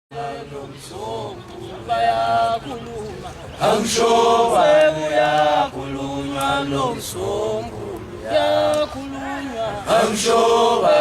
Amshoba yakhulunywa lomsombulu yakhulunywa Amshoba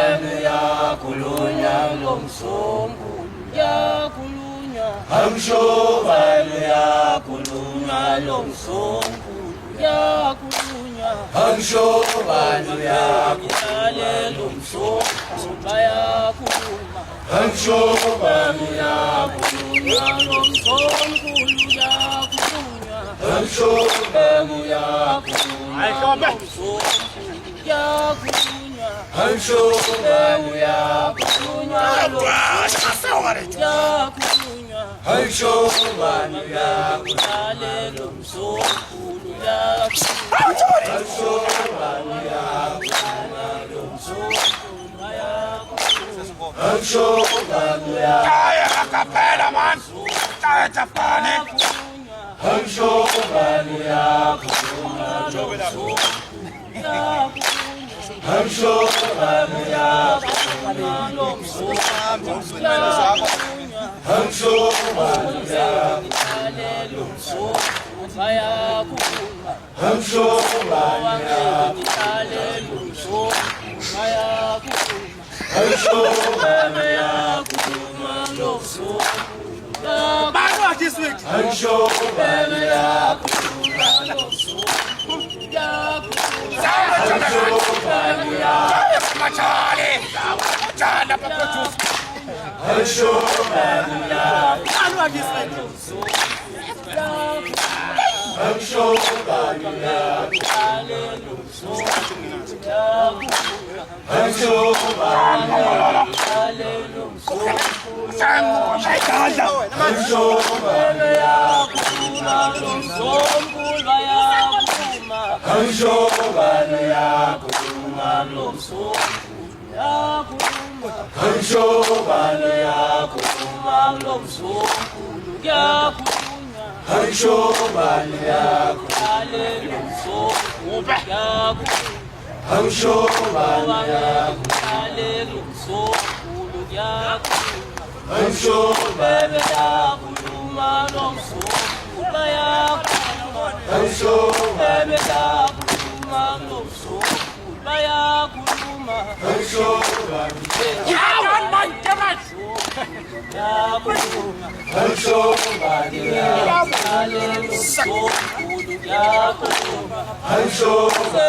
yakhulunywa lomsombulu yakhulunywa Amshoba yakhulunywa lomsombulu yakhulunywa Amshoba yakhulunywa lomsombulu bayakhuluma Amshoba yakhulunywa lomsombulu yakhulunywa Amshoba yakhulunywa lomsombulu yakhulunywa Amshoba yakhulunywa lomsombulu yakhulunywa Amshoba yakhulunywa lomsombulu Kaya kapela man, kaya tapane. Amshoba yakhulunywa Amshoba yakhulunywa lomsombulu Amshoba bayakhuluma Amshoba Amshoba yakhulunywa lomsombulu Bano this week. Amshoba yakhulunywa lomsombulu Machale, Chana Papatus. Amshoba Bano this week. Amshoba Amshoba Amshoba yakhulunywa lomsombulu yakhulunywa Amshoba yakhulunywa lomsombulu yakhulunywa Amshoba yakhulunywa lomsombulu yakhulunywa Amshoba yakhulunywa lomsombulu yakhulunywa Amshoba yakhulunywa lomsombulu bayakhuluma Amshoba yakhulunywa lomsombulu bayakhuluma Amshoba yakhulunywa Amshoba lomsombulu yakhulunywa Amshoba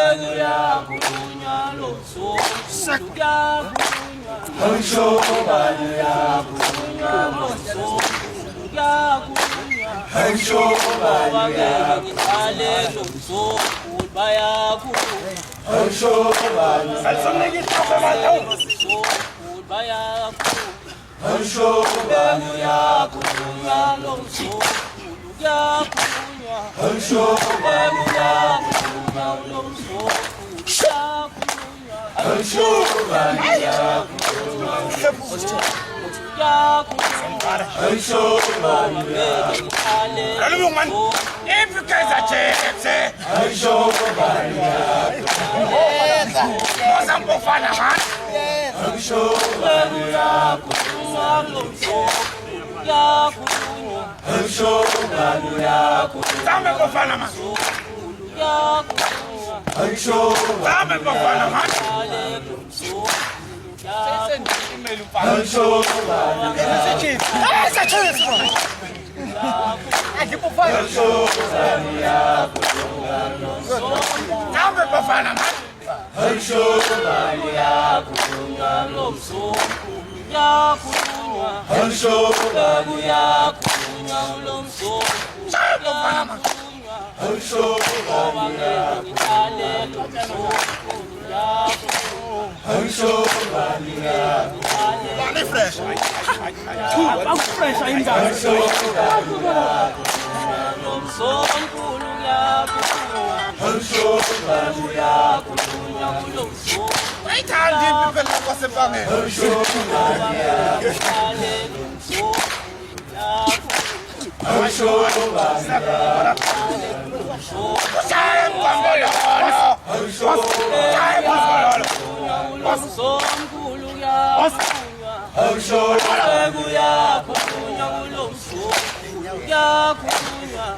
yakhulunywa lomsombulu yakhulunywa Amshoba yakhulunywa lomsombulu yakhulunywa Amshoba lomsombulu bayakhuluma Amshoba Amshoba yakhulunywa lomsombulu yakhulunywa Amshoba yakhulunywa lomsombulu yakhulunywa Amshoba yakhulunywa lomsombulu yakhulunywa Amshoba man, if you guys are checks, Amshoba Mozambo Fana man. Amshoba yakhulunywa lomsombulu yakhulunywa Amshoba yakhulunywa Zambe Fana man. yakhulunywa Amshoba Zambe Fana man. Amshoba Zambe Fana man. Amshoba yakhulunywa lomsombulu yakhulunywa Amshoba yakhulunywa lomsombulu yakhulunywa Amshoba Amshoba Bani fresh. I'm fresh ainda lomsombulu yakhulunywa Amshoba yakhulunywa lomsombulu Wait and people look at the banner. Amshoba Amshoba Time Bambolo. Time Bambolo. Amshoba yakhulunywa yakhulunywa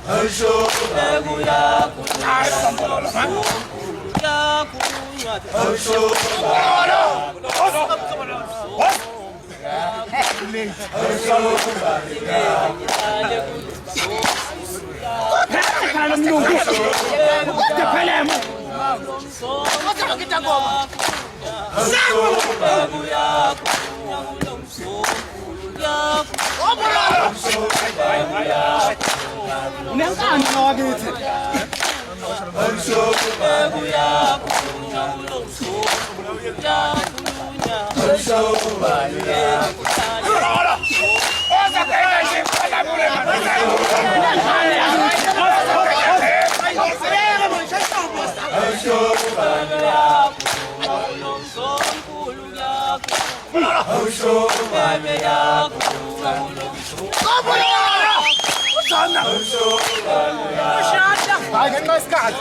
Nice guard.